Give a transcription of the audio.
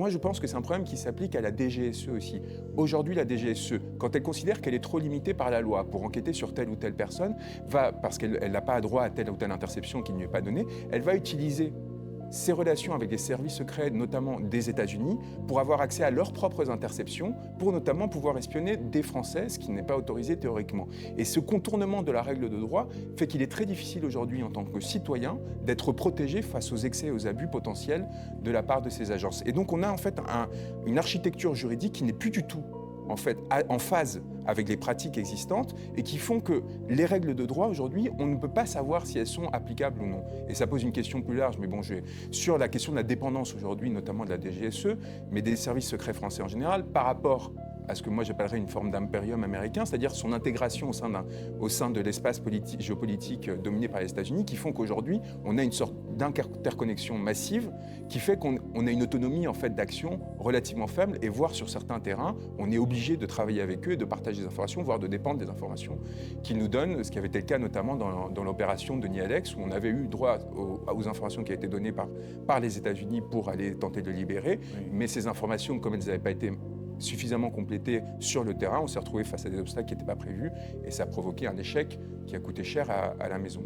moi, je pense que c'est un problème qui s'applique à la DGSE aussi. Aujourd'hui, la DGSE, quand elle considère qu'elle est trop limitée par la loi pour enquêter sur telle ou telle personne, parce qu'elle n'a pas droit à telle ou telle interception qui ne lui est pas donnée, elle va utiliser ses relations avec les services secrets, notamment des États-Unis, pour avoir accès à leurs propres interceptions, pour notamment pouvoir espionner des Français, ce qui n'est pas autorisé théoriquement. Et ce contournement de la règle de droit fait qu'il est très difficile aujourd'hui, en tant que citoyen, d'être protégé face aux excès et aux abus potentiels de la part de ces agences. Et donc on a en fait une architecture juridique qui n'est plus du tout en phase avec les pratiques existantes et qui font que les règles de droit aujourd'hui, on ne peut pas savoir si elles sont applicables ou non. Et ça pose une question plus large, mais bon, sur la question de la dépendance aujourd'hui, notamment de la DGSE, mais des services secrets français en général, par rapport à ce que moi j'appellerais une forme d'impérium américain, c'est-à-dire son intégration au sein de l'espace géopolitique dominé par les États-Unis, qui font qu'aujourd'hui, on a une sorte d'interconnexion massive qui fait qu'on a une autonomie en fait d'action relativement faible, et voire sur certains terrains, on est obligé de travailler avec eux et de partager des informations, voire de dépendre des informations qu'ils nous donnent, ce qui avait été le cas notamment dans l'opération Denis Alex, où on avait eu droit aux informations qui avaient été données par les États-Unis pour aller tenter de libérer, oui. Mais ces informations, comme elles n'avaient pas été suffisamment complétées sur le terrain, on s'est retrouvé face à des obstacles qui n'étaient pas prévus, et ça a provoqué un échec qui a coûté cher à la maison.